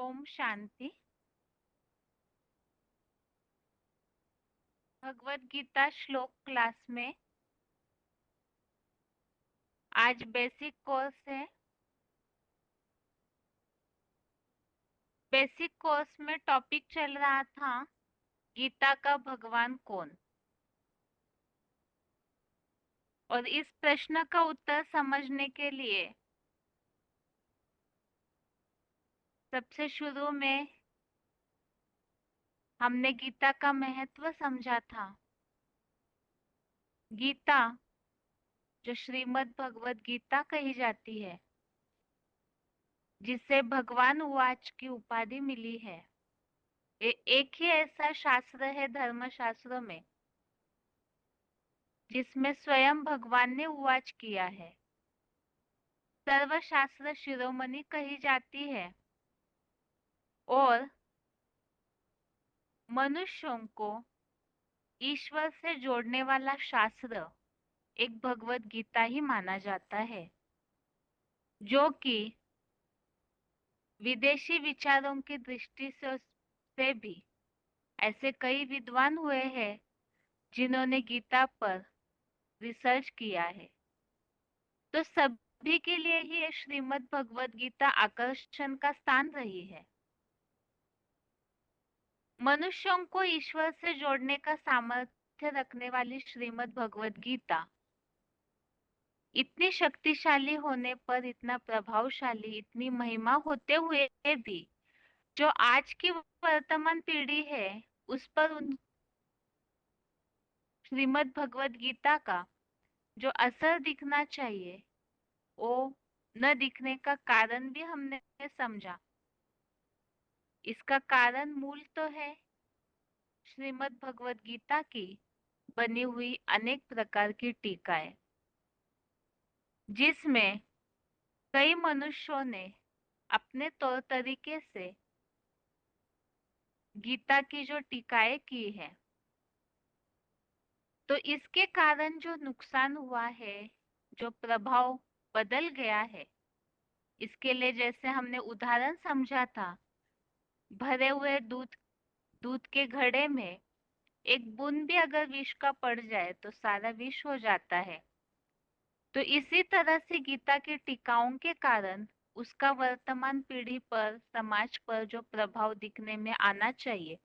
ओम शांति। भगवत गीता श्लोक क्लास में आज बेसिक कोर्स है। बेसिक कोर्स में टॉपिक चल रहा था गीता का भगवान कौन, और इस प्रश्न का उत्तर समझने के लिए सबसे शुरू में हमने गीता का महत्व समझा था। गीता जो श्रीमद् भगवत गीता कही जाती है, जिसे भगवान उवाच की उपाधि मिली है, एक ही ऐसा शास्त्र है धर्म शास्त्रों में जिसमें स्वयं भगवान ने उवाच किया है। सर्वशास्त्र शिरोमणि कही जाती है और मनुष्यों को ईश्वर से जोड़ने वाला शास्त्र एक भगवत गीता ही माना जाता है, जो कि विदेशी विचारों की दृष्टि से भी ऐसे कई विद्वान हुए हैं जिन्होंने गीता पर रिसर्च किया है। तो सभी के लिए ही ये श्रीमद् भगवत गीता आकर्षण का स्थान रही है। मनुष्यों को ईश्वर से जोड़ने का सामर्थ्य रखने वाली श्रीमद् भगवत गीता इतनी शक्तिशाली होने पर, इतना प्रभावशाली, इतनी महिमा होते हुए भी जो आज की वर्तमान पीढ़ी है उस पर उन श्रीमद् भगवत गीता का जो असर दिखना चाहिए वो न दिखने का कारण भी हमने समझा। इसका कारण मूल तो है श्रीमद् भगवत गीता की बनी हुई अनेक प्रकार की टीकाएं, जिसमें कई मनुष्यों ने अपने तौर तरीके से गीता की जो टीकाएं की है, तो इसके कारण जो नुकसान हुआ है, जो प्रभाव बदल गया है, इसके लिए जैसे हमने उदाहरण समझा था, भरे हुए दूध दूध के घड़े में एक बूंद भी अगर विष का पड़ जाए तो सारा विष हो जाता है। तो इसी तरह से गीता की टीकाओं के कारण उसका वर्तमान पीढ़ी पर, समाज पर जो प्रभाव दिखने में आना चाहिए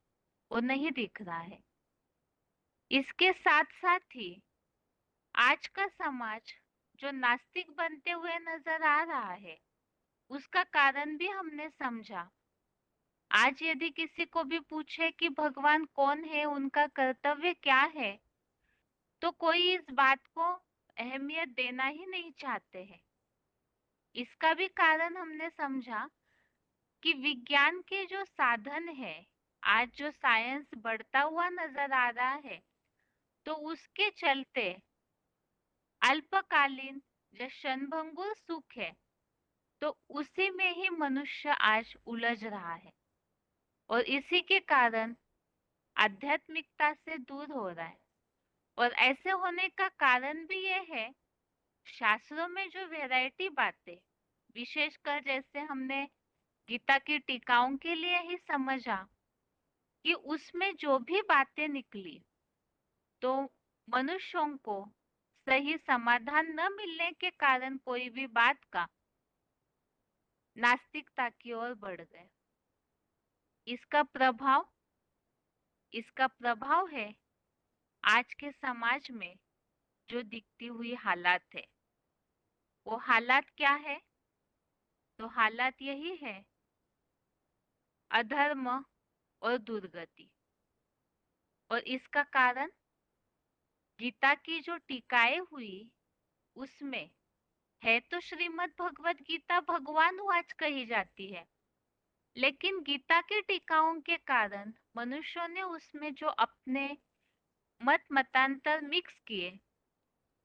वो नहीं दिख रहा है। इसके साथ साथ ही आज का समाज जो नास्तिक बनते हुए नजर आ रहा है, उसका कारण भी हमने समझा। आज यदि किसी को भी पूछे कि भगवान कौन है, उनका कर्तव्य क्या है, तो कोई इस बात को अहमियत देना ही नहीं चाहते हैं। इसका भी कारण हमने समझा कि विज्ञान के जो साधन है, आज जो साइंस बढ़ता हुआ नजर आ रहा है, तो उसके चलते अल्पकालीन जो क्षणभंगुर सुख है, तो उसी में ही मनुष्य आज उलझ रहा है और इसी के कारण आध्यात्मिकता से दूर हो रहा है। और ऐसे होने का कारण भी ये है, शास्त्रों में जो वैरायटी बातें, विशेषकर जैसे हमने गीता की टीकाओं के लिए ही समझा कि उसमें जो भी बातें निकली, तो मनुष्यों को सही समाधान न मिलने के कारण कोई भी बात का नास्तिकता की ओर बढ़ गए। इसका प्रभाव इसका प्रभाव है आज के समाज में जो दिखती हुई हालात है। वो हालात क्या है? तो हालात यही है, अधर्म और दुर्गति। और इसका कारण गीता की जो टीकाएं हुई उसमें है तो श्रीमद् भगवत गीता भगवान वाच कही जाती है, लेकिन गीता की टीकाओं के कारण मनुष्यों ने उसमें जो अपने मत मतांतर मिक्स किए,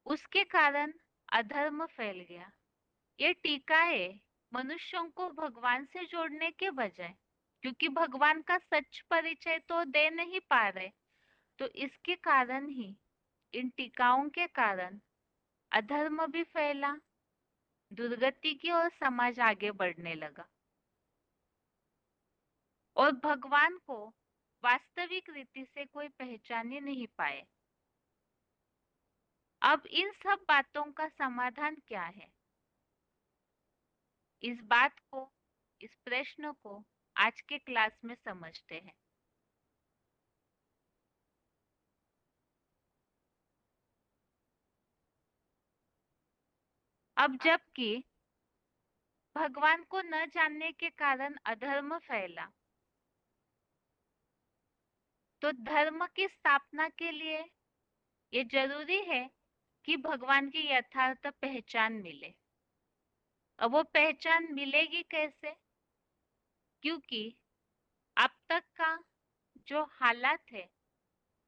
उसके कारण अधर्म फैल गया। ये टीकाएं मनुष्यों को भगवान से जोड़ने के बजाय, क्योंकि भगवान का सच परिचय तो दे नहीं पा रहे, तो इसके कारण ही, इन टीकाओं के कारण अधर्म भी फैला, दुर्गति की ओर समाज आगे बढ़ने लगा। और भगवान को वास्तविक रीति से कोई पहचान ही नहीं पाए। अब इन सब बातों का समाधान क्या है? इस बात को, इस प्रश्न को आज के क्लास में समझते हैं। अब जबकि भगवान को न जानने के कारण अधर्म फैला, तो धर्म की स्थापना के लिए ये जरूरी है कि भगवान की यथार्थ पहचान मिले। अब वो पहचान मिलेगी कैसे? क्योंकि अब तक का जो हालात है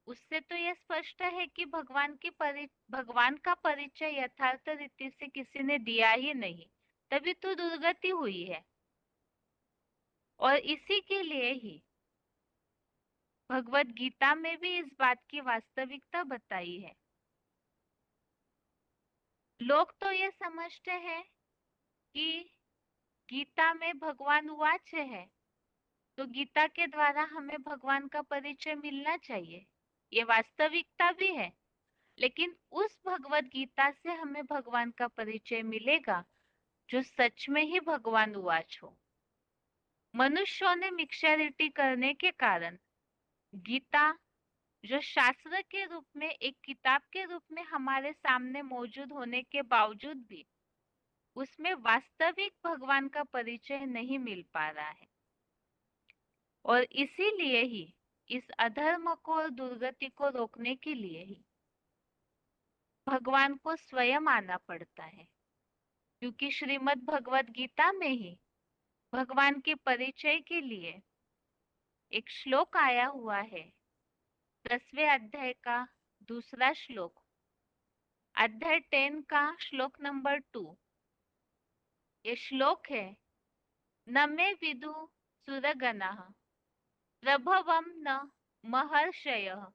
उससे तो यह स्पष्ट है कि भगवान का परिचय यथार्थ रीति से किसी ने दिया ही नहीं, तभी तो दुर्गति हुई है। और इसी के लिए ही भगवत गीता में भी इस बात की वास्तविकता बताई है। लोग तो ये समझते हैं कि गीता में भगवान वाच्य है, तो गीता के द्वारा हमें भगवान का परिचय मिलना चाहिए। ये वास्तविकता भी है, लेकिन उस भगवत गीता से हमें भगवान का परिचय मिलेगा जो सच में ही भगवान उवाच हो। मनुष्यों ने मिक्सचरिटी करने के कारण गीता, जो शास्त्र के रूप में, एक किताब के रूप में हमारे सामने मौजूद होने के बावजूद भी उसमें वास्तविक भगवान का परिचय नहीं मिल पा रहा है। और इसीलिए ही इस अधर्म को और दुर्गति को रोकने के लिए ही भगवान को स्वयं आना पड़ता है। क्योंकि श्रीमद् भगवत गीता में ही भगवान के परिचय के लिए एक श्लोक आया हुआ है, 10वें अध्याय का दूसरा श्लोक, अध्याय 10 का श्लोक नंबर 2। ये श्लोक है, न मे विदु सुरगणाः प्रभवं न महर्षयः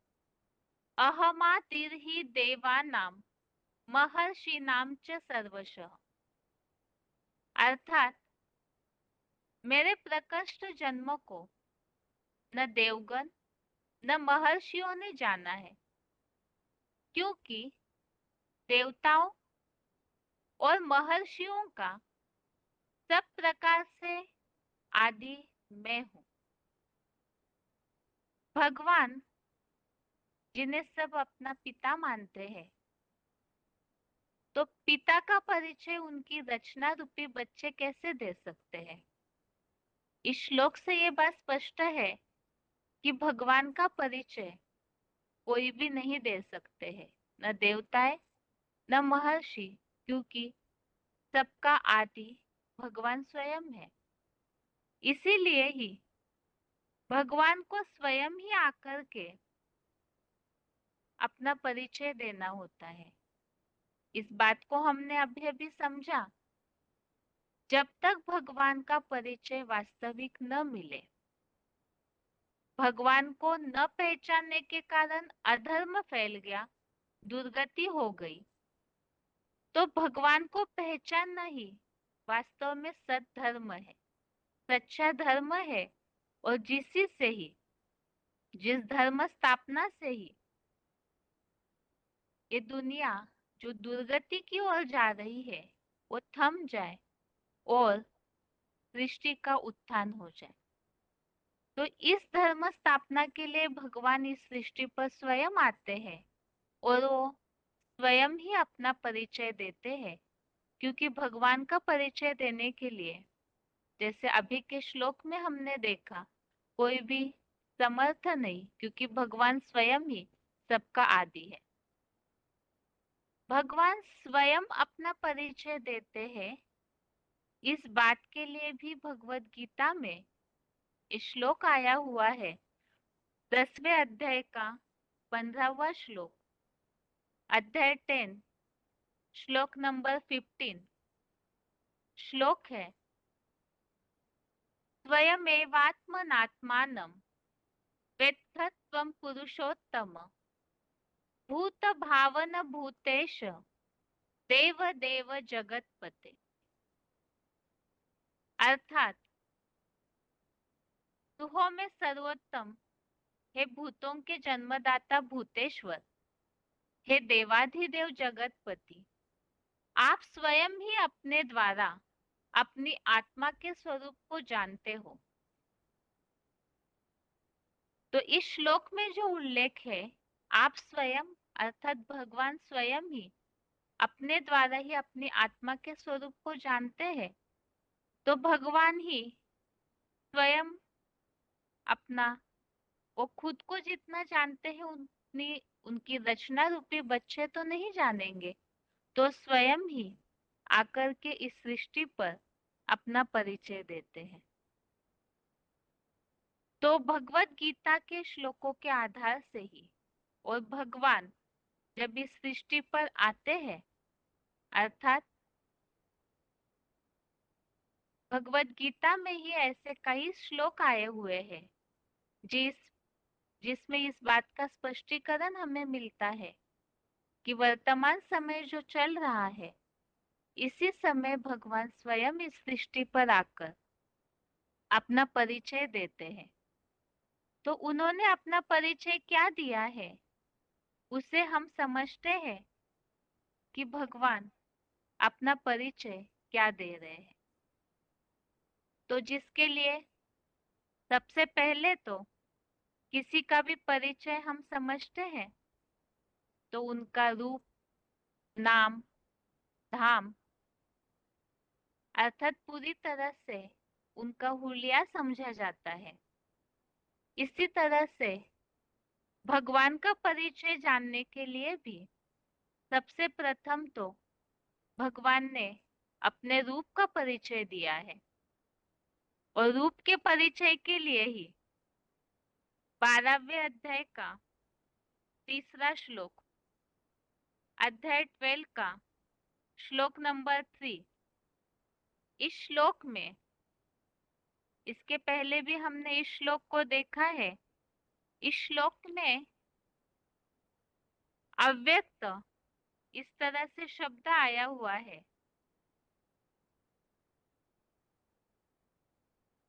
अहमातिर्हि देवानां महर्षिणां च सर्वशः। अर्थात मेरे प्रकृष्ट जन्म को न देवगण न महर्षियों ने जाना है, क्योंकि देवताओं और महर्षियों का सब प्रकार से आदि मैं हूँ। भगवान, जिन्हें सब अपना पिता मानते हैं, तो पिता का परिचय उनकी रचना रूपी बच्चे कैसे दे सकते हैं? इस श्लोक से ये बात स्पष्ट है कि भगवान का परिचय कोई भी नहीं दे सकते हैं, न देवताएं न महर्षि, क्योंकि सबका आदि भगवान स्वयं है। इसीलिए ही भगवान को स्वयं ही आकर के अपना परिचय देना होता है। इस बात को हमने अभी अभी समझा। जब तक भगवान का परिचय वास्तविक न मिले, भगवान को न पहचानने के कारण अधर्म फैल गया, दुर्गति हो गई, तो भगवान को पहचानना ही वास्तव में सत धर्म है, सच्चा धर्म है। और जिस धर्म स्थापना से ही ये दुनिया जो दुर्गति की ओर जा रही है वो थम जाए और सृष्टि का उत्थान हो जाए। तो इस धर्म स्थापना के लिए भगवान इस सृष्टि पर स्वयं आते हैं और वो स्वयं ही अपना परिचय देते हैं। क्योंकि भगवान का परिचय देने के लिए, जैसे अभी के श्लोक में हमने देखा, कोई भी समर्थ नहीं, क्योंकि भगवान स्वयं ही सबका आदि है। भगवान स्वयं अपना परिचय देते हैं, इस बात के लिए भी भगवत गीता में श्लोक आया हुआ है, 10वें अध्याय का 15वां श्लोक, अध्याय 10 श्लोक नंबर 15। श्लोक है, स्वयमेवात्मनात्मानं वेत्थ त्वं पुरुषोत्तम भूत भावन भूतेश देव देव जगतपते। अर्थात तुहो में सर्वोत्तम, हे भूतों के जन्मदाता भूतेश्वर, हे देवाधिदेव जगतपति, आप स्वयं ही अपने द्वारा अपनी आत्मा के स्वरूप को जानते हो। तो इस श्लोक में जो उल्लेख है, आप स्वयं अर्थात भगवान स्वयं ही अपने द्वारा ही अपनी आत्मा के स्वरूप को जानते हैं। तो भगवान ही स्वयं अपना, वो खुद को जितना जानते हैं उतनी उनकी रचना रूपी बच्चे तो नहीं जानेंगे। तो स्वयं ही आकर के इस सृष्टि पर अपना परिचय देते हैं। तो भगवत गीता के श्लोकों के आधार से ही और भगवान जब इस सृष्टि पर आते हैं, अर्थात भगवत गीता में ही ऐसे कई श्लोक आए हुए हैं जिसमें इस बात का स्पष्टीकरण हमें मिलता है कि वर्तमान समय जो चल रहा है, इसी समय भगवान स्वयं इस सृष्टि पर आकर अपना परिचय देते हैं। तो उन्होंने अपना परिचय क्या दिया है, उसे हम समझते हैं कि भगवान अपना परिचय क्या दे रहे हैं। तो जिसके लिए सबसे पहले तो किसी का भी परिचय हम समझते हैं तो उनका रूप, नाम, धाम, अर्थात पूरी तरह से उनका हुलिया समझा जाता है। इसी तरह से भगवान का परिचय जानने के लिए भी सबसे प्रथम तो भगवान ने अपने रूप का परिचय दिया है। और रूप के परिचय के लिए ही 12वें अध्याय का तीसरा श्लोक, अध्याय 12 का श्लोक नंबर 3, इस श्लोक में, इसके पहले भी हमने इस श्लोक को देखा है। इस श्लोक में अव्यक्त इस तरह से शब्द आया हुआ है।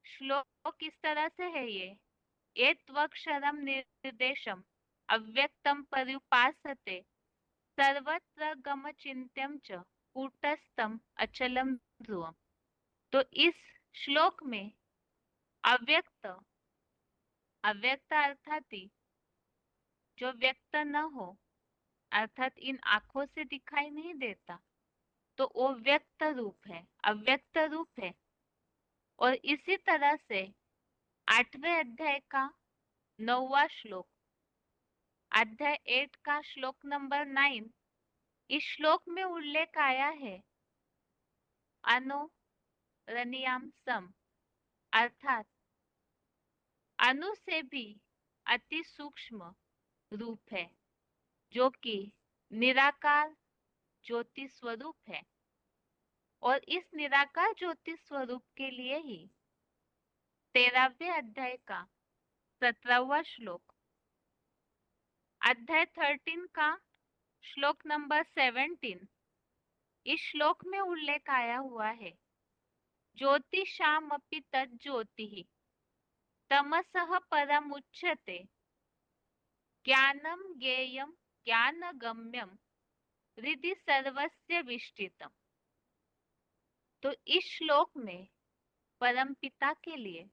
श्लोक इस तरह से है ये, एत्वक्षरम निर्देशम अव्यक्तम पर्युपासते सर्वत्र गमचिन्त्यम च कूटस्थम अचलम ध्रुवम। तो इस श्लोक में अव्यक्त, अव्यक्त अर्थात ही जो व्यक्त न हो, अर्थात इन आंखों से दिखाई नहीं देता, तो वो व्यक्त रूप है, अव्यक्त रूप है। और इसी तरह से 8वें अध्याय का 9वां श्लोक, अध्याय 8 का श्लोक नंबर 9, इस श्लोक में उल्लेख आया है अनु रनियाम सम, अर्थात अनु से भी अति सूक्ष्म रूप है, जो कि निराकार ज्योति स्वरूप है। और इस निराकार ज्योति स्वरूप के लिए ही 13वें अध्याय का 17वां श्लोक, अध्याय 13 का श्लोक नंबर 17, इस श्लोक में उल्लेख आया हुआ है ज्योतिषामपि तज्ज्योतिः तमसः परमुच्यते ज्ञानं ज्ञेयं ज्ञानगम्यं हृदि सर्वस्य विष्टितम्। तो इस श्लोक में परम पिता के लिए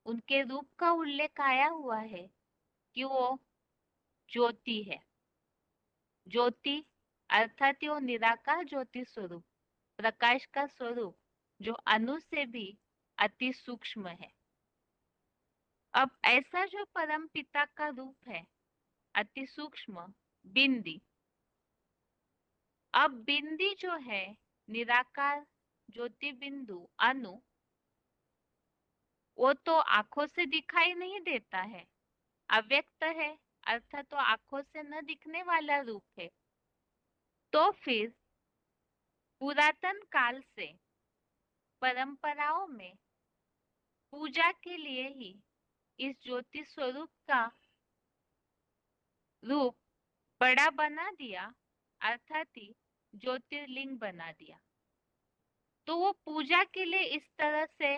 उनके रूप का उल्लेख आया हुआ है कि वो ज्योति है। ज्योति अर्थात वो निराकार ज्योति स्वरूप, प्रकाश का स्वरूप, जो अणु से भी अति सूक्ष्म है। अब ऐसा जो परम पिता का रूप है अति सूक्ष्म बिंदी, अब बिंदी जो है निराकार ज्योति बिंदु अणु, वो तो आंखों से दिखाई नहीं देता है, अव्यक्त है, अर्थात तो आंखों से न दिखने वाला रूप है। तो फिर पुरातन काल से परंपराओं में पूजा के लिए ही इस ज्योति स्वरूप का रूप बड़ा बना दिया, अर्थात ही ज्योतिर्लिंग बना दिया। तो वो पूजा के लिए इस तरह से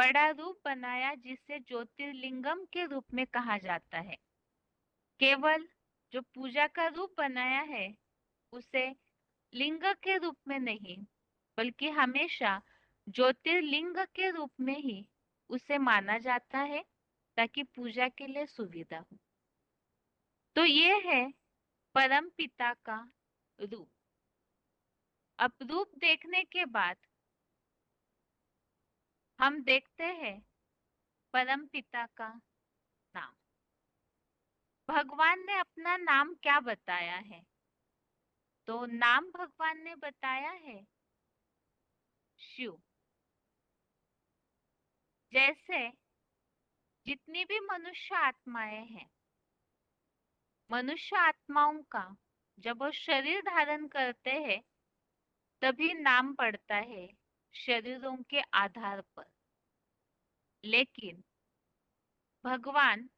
बड़ा रूप बनाया जिसे ज्योतिर्लिंगम के रूप में कहा जाता है। केवल जो पूजा का रूप बनाया है उसे लिंग के रूप में नहीं, बल्कि हमेशा ज्योतिर्लिंग के रूप में ही उसे माना जाता है, ताकि पूजा के लिए सुविधा हो। तो ये है परम पिता का रूप। अब रूप देखने के बाद हम देखते हैं परम पिता का नाम। भगवान ने अपना नाम क्या बताया है? तो नाम भगवान ने बताया है शिव। जैसे जितनी भी मनुष्य आत्माएं हैं, मनुष्य आत्माओं का जब वो शरीर धारण करते हैं तभी नाम पड़ता है शरीरों के आधार पर। लेकिन भगवान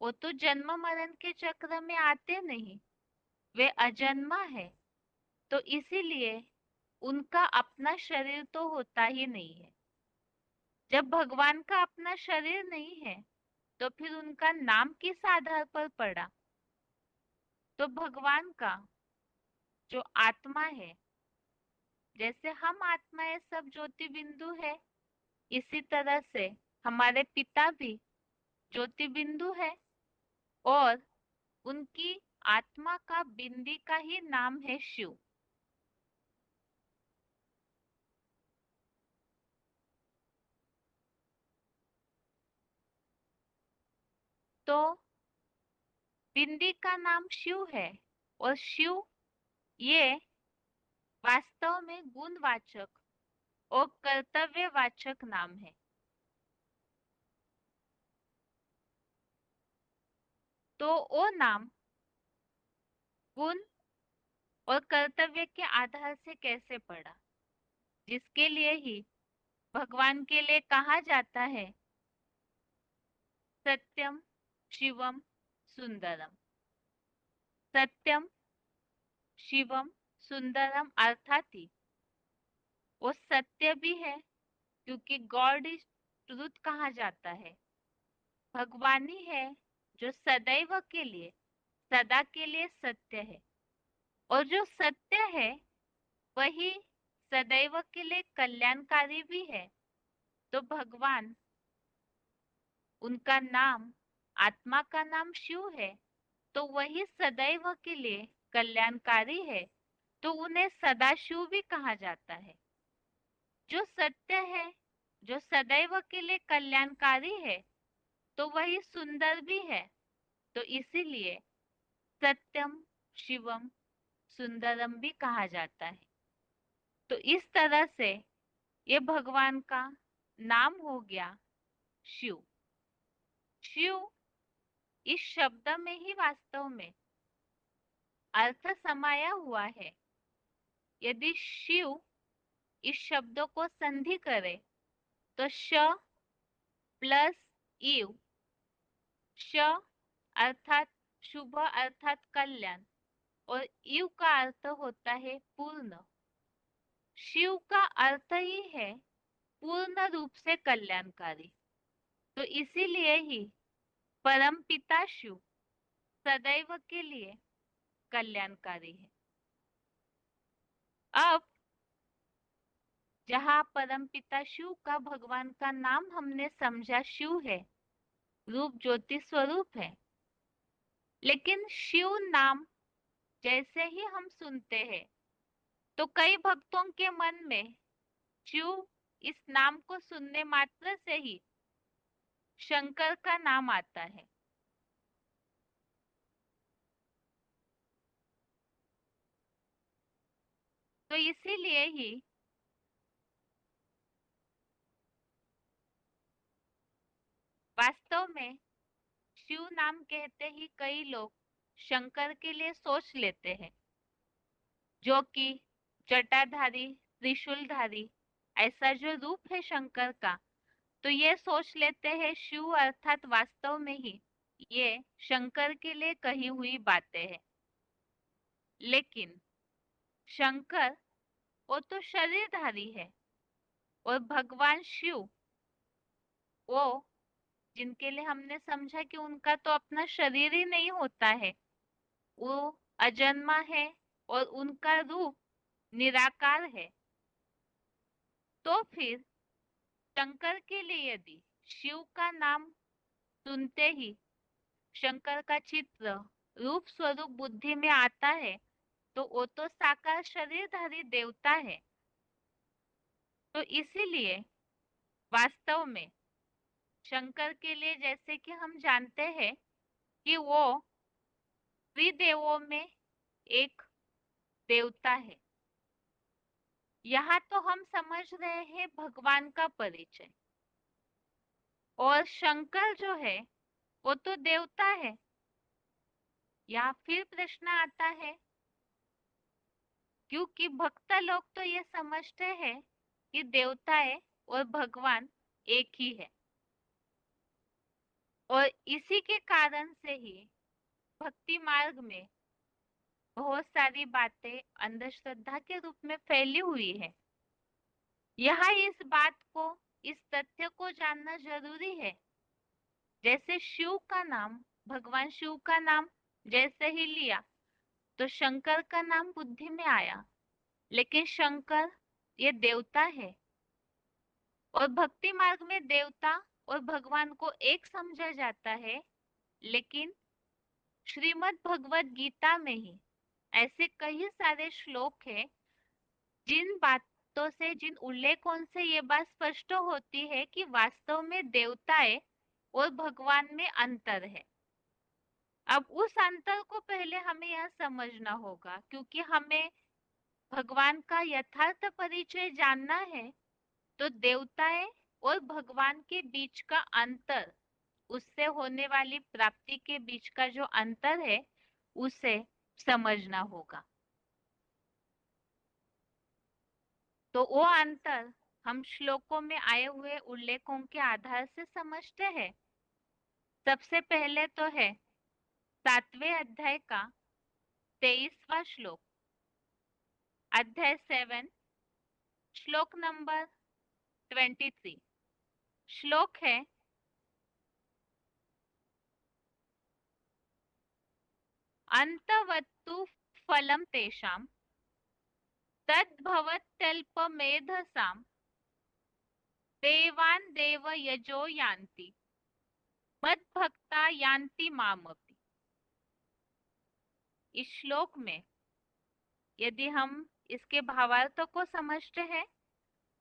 वो तो जन्म मरण के चक्र में आते नहीं, वे अजन्मा है, तो इसीलिए उनका अपना शरीर तो होता ही नहीं है। जब भगवान का अपना शरीर नहीं है तो फिर उनका नाम किस आधार पर पड़ा? तो भगवान का जो आत्मा है, जैसे हम आत्माएं सब ज्योति बिंदु है, इसी तरह से हमारे पिता भी ज्योति बिंदु है, और उनकी आत्मा का बिंदी का ही नाम है शिव। तो बिंदी का नाम शिव है, और शिव ये वास्तव में गुणवाचक और कर्तव्यवाचक नाम है। तो वो नाम गुण और कर्तव्य के आधार से कैसे पड़ा, जिसके लिए ही भगवान के लिए कहा जाता है सत्यम शिवम सुंदरम। सत्यम शिवम सुंदरम अर्थात ही वो सत्य भी है, क्योंकि गॉड इज ट्रुथ कहा जाता है। भगवान ही है जो सदैव के लिए, सदा के लिए सत्य है, और जो सत्य है वही सदैव के लिए कल्याणकारी भी है। तो भगवान, उनका नाम, आत्मा का नाम शिव है, तो वही सदैव के लिए कल्याणकारी है, तो उन्हें सदाशिव भी कहा जाता है। जो सत्य है, जो सदैव के लिए कल्याणकारी है, तो वही सुंदर भी है, तो इसीलिए सत्यम शिवम सुंदरम भी कहा जाता है। तो इस तरह से ये भगवान का नाम हो गया शिव। शिव इस शब्द में ही वास्तव में अर्थ समाया हुआ है। यदि शिव इस शब्दों को संधि करे तो श प्लस इव, श अर्थात शुभ अर्थात कल्याण, और इव का अर्थ होता है पूर्ण। शिव का अर्थ ही है पूर्ण रूप से कल्याणकारी, तो इसीलिए ही परम पिता शिव सदैव के लिए कल्याणकारी है। अब जहाँ परम पिता शिव का, भगवान का नाम हमने समझा शिव है, रूप ज्योति स्वरूप है, लेकिन शिव नाम जैसे ही हम सुनते हैं तो कई भक्तों के मन में शिव इस नाम को सुनने मात्र से ही शंकर का नाम आता है। तो इसीलिए ही वास्तव में शिव नाम कहते ही कई लोग शंकर के लिए सोच लेते हैं, जो कि जटाधारी त्रिशूलधारी, ऐसा जो रूप है शंकर का, तो ये सोच लेते हैं शिव अर्थात वास्तव में ही ये शंकर के लिए कही हुई बातें हैं। लेकिन शंकर वो तो शरीरधारी है, और भगवान शिव वो जिनके लिए हमने समझा कि उनका तो अपना शरीर ही नहीं होता है, वो अजन्मा है और उनका रूप निराकार है, तो फिर शंकर के लिए यदि शिव का नाम सुनते ही शंकर का चित्र रूप स्वरूप बुद्धि में आता है, तो वो तो साकार शरीरधारी देवता है। तो इसीलिए वास्तव में शंकर के लिए, जैसे कि हम जानते हैं कि वो त्रिदेवों में एक देवता है, यहाँ तो हम समझ रहे हैं भगवान का परिचय। और शंकर जो है वो तो देवता है। यहाँ फिर प्रश्न आता है, क्योंकि भक्त लोग तो ये समझते हैं कि देवताएं और भगवान एक ही है, और इसी के कारण से ही भक्ति मार्ग में बहुत सारी बातें अंधश्रद्धा के रूप में फैली हुई है। यहाँ इस बात को, इस तथ्य को जानना जरूरी है। जैसे शिव का नाम, भगवान शिव का नाम जैसे ही लिया तो शंकर का नाम बुद्धि में आया, लेकिन शंकर ये देवता है, और भक्ति मार्ग में देवता और भगवान को एक समझा जाता है। लेकिन श्रीमद् भगवत गीता में ही ऐसे कई सारे श्लोक हैं जिन बातों से, जिन उल्लेखों से ये बात स्पष्ट होती है कि वास्तव में देवताएं और भगवान में अंतर है। अब उस अंतर को पहले हमें यह समझना होगा, क्योंकि हमें भगवान का यथार्थ परिचय जानना है। तो देवताएं और भगवान के बीच का अंतर, उससे होने वाली प्राप्ति के बीच का जो अंतर है, उसे समझना होगा। तो वो अंतर हम श्लोकों में आए हुए उल्लेखों के आधार से समझते हैं। सबसे पहले तो है 7वें अध्याय का 23वां श्लोक, अध्याय 7, श्लोक नंबर 23। श्लोक है, अंतवत्तु फलम तेषाम तद्भवत्यल्पमेधसाम देवान देव यजो यान्ति मद्भक्ता यान्ति मामपि। इस श्लोक में यदि हम इसके भावार्थ को समझते हैं,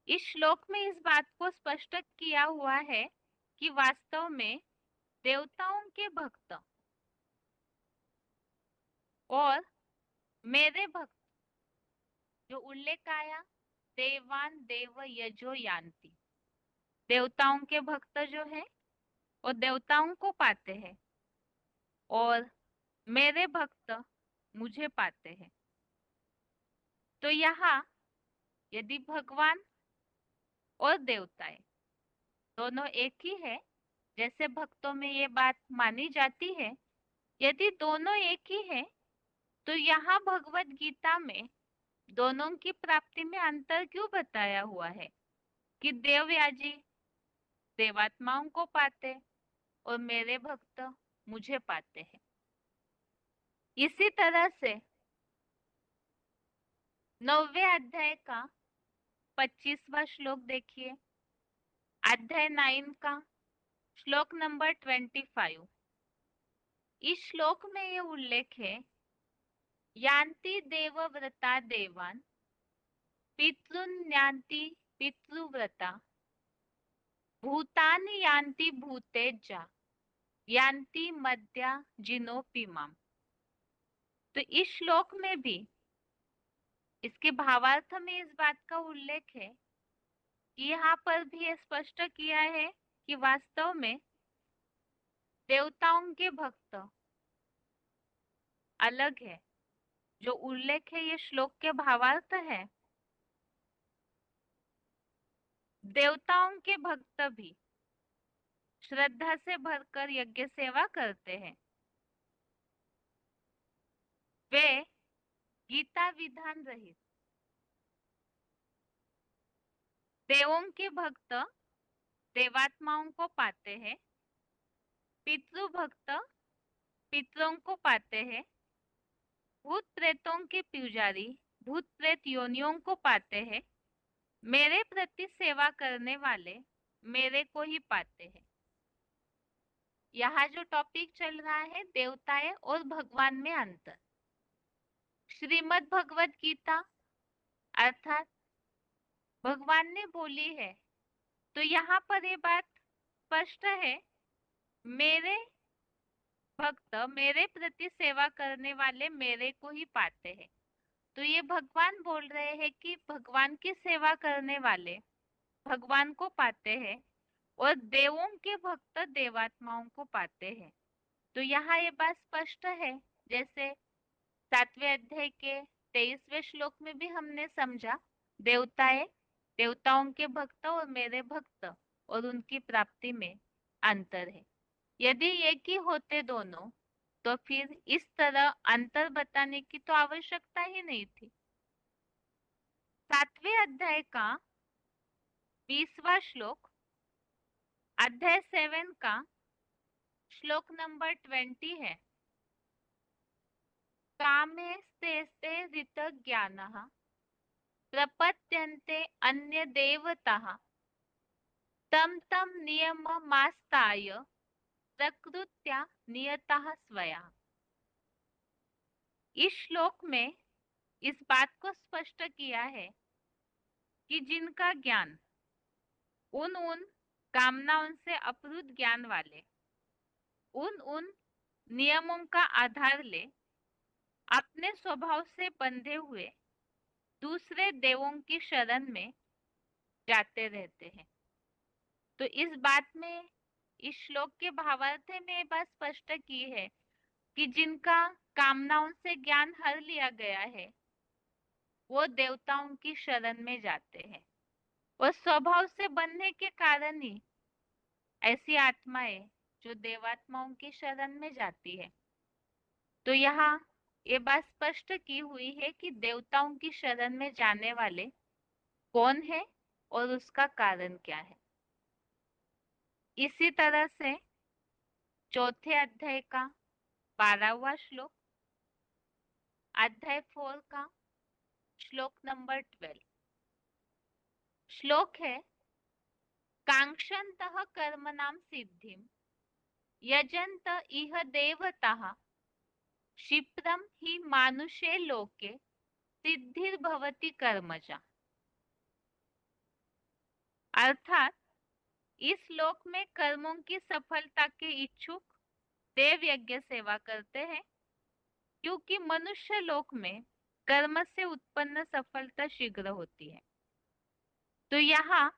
इस श्लोक में इस बात को स्पष्ट किया हुआ है कि वास्तव में देवताओं के भक्त और मेरे भक्त, जो उल्लेख आया देवान देव यजो यान्ति, देवताओं के भक्त जो है वो देवताओं को पाते हैं और मेरे भक्त मुझे पाते हैं। तो यहाँ यदि भगवान और देवताएं दोनों एक ही है, जैसे भक्तों में ये बात मानी जाती है, यदि दोनों एक ही है, तो यहाँ भगवत गीता में दोनों की प्राप्ति में अंतर क्यों बताया हुआ है कि देवयाजी देवात्माओं को पाते और मेरे भक्त मुझे पाते हैं। इसी तरह से 9वें अध्याय का 25वां श्लोक देखिए, अध्याय 9 का श्लोक नंबर 25। इस श्लोक में ये उल्लेख है, यान्ति देवव्रता देवान पितृन्यान्ति पितृव्रता भूतानि यान्ति भूतेज्जा यान्ति मद्या जिनोपि माम। तो इस श्लोक में भी इसके भावार्थ में इस बात का उल्लेख है कि यहाँ पर भी ये स्पष्ट किया है कि वास्तव में देवताओं के भक्त अलग है। जो उल्लेख है ये श्लोक के भावार्थ है, देवताओं के भक्त भी श्रद्धा से भरकर यज्ञ सेवा करते हैं। वे गीता विधान रहित देवों के भक्त देवात्माओं को पाते हैं, पितृभक्त पितरों को पाते हैं, भूत प्रेतों के पुजारी भूत प्रेत योनियों को पाते हैं, मेरे प्रति सेवा करने वाले मेरे को ही पाते हैं। यहाँ जो टॉपिक चल रहा है देवताएं और भगवान में अंतर। श्रीमद् भगवत गीता अर्थात भगवान ने बोली है, तो यहाँ पर ये बात स्पष्ट है, मेरे भक्त मेरे प्रति सेवा करने वाले मेरे को ही पाते हैं। तो ये भगवान बोल रहे हैं कि भगवान की सेवा करने वाले भगवान को पाते हैं और देवों के भक्त देवात्माओं को पाते हैं। तो यहाँ ये बात स्पष्ट है, जैसे 7वें अध्याय के 23वें श्लोक में भी हमने समझा, देवताएं देवताओं के भक्त और मेरे भक्त और उनकी प्राप्ति में अंतर है। यदि एक ही होते दोनों तो फिर इस तरह अंतर बताने की तो आवश्यकता ही नहीं थी। 7वें अध्याय का 20वां श्लोक, अध्याय 7 का श्लोक नंबर 20 है। कामे स्ते ऋत ज्ञानः प्रपद्यन्ते अन्य देवताः तम तम नियममास्ताय प्रकृत्या नियतः स्वया। इस श्लोक में इस बात को स्पष्ट किया है कि जिनका ज्ञान उन उन कामनाओं से अपहृत ज्ञान वाले उन नियमों का आधार ले अपने स्वभाव से बंधे हुए दूसरे देवों की शरण में जाते रहते हैं। तो इस बात में इस श्लोक के भावार्थ में ये बात स्पष्ट की है कि जिनका कामनाओं से ज्ञान हर लिया गया है वो देवताओं की शरण में जाते हैं और स्वभाव से बनने के कारण ही ऐसी आत्माएं जो देवात्माओं की शरण में जाती है। तो यहाँ ये बात स्पष्ट की हुई है कि देवताओं की शरण में जाने वाले कौन है और उसका कारण क्या है। इसी तरह से चौथे अध्याय का 12वां श्लोक, अध्याय 4 का श्लोक नंबर 12 श्लोक है, कांक्षन्तः कर्मणां सिद्धिं यजन्त इह देवताः क्षिप्रं हि मानुषे लोके सिद्धिर्भवति कर्मजा। अर्थात इस श्लोक में कर्मों की सफलता के इच्छुक देव यज्ञ सेवा करते हैं, क्योंकि मनुष्य लोक में कर्म से उत्पन्न सफलता शीघ्र होती है। तो यहाँ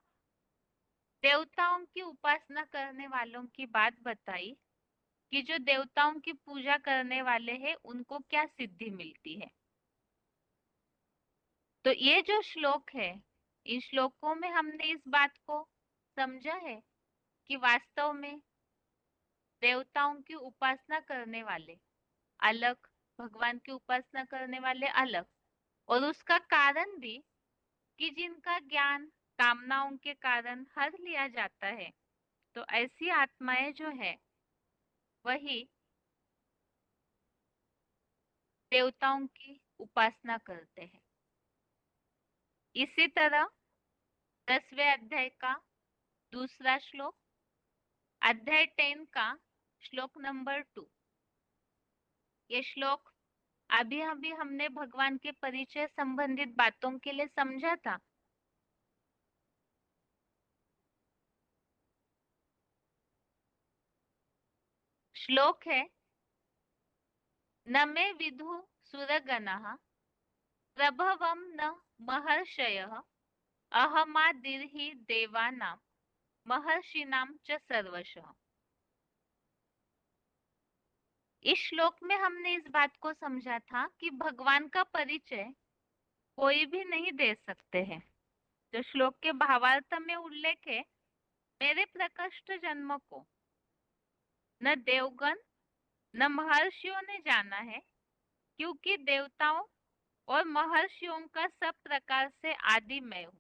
देवताओं की उपासना करने वालों की बात बताई कि जो देवताओं की पूजा करने वाले हैं उनको क्या सिद्धि मिलती है। तो ये जो श्लोक है, इन श्लोकों में हमने इस बात को समझा है कि वास्तव में देवताओं की उपासना करने वाले अलग, भगवान की उपासना करने वाले अलग, और उसका कारण भी कि जिनका ज्ञान कामनाओं के कारण हर लिया जाता है, तो ऐसी आत्माएं जो है वही देवताओं की उपासना करते हैं। इसी तरह 10वें अध्याय का दूसरा श्लोक, अध्याय 10 का श्लोक नंबर 2, ये श्लोक अभी अभी हमने भगवान के परिचय संबंधित बातों के लिए समझा था। श्लोक है, न मे विदु सुरगणः प्रभवं न महर्षयः अहमादिर्हि देवानां महर्षिणां च सर्वशः। इस श्लोक में हमने इस बात को समझा था कि भगवान का परिचय कोई भी नहीं दे सकते हैं। जो श्लोक के भावार्थ में उल्लेख है, मेरे प्रकृष्ट जन्म को न देवगण न महर्षियों ने जाना है, क्योंकि देवताओं और महर्षियों का सब प्रकार से आदि मैं हूँ।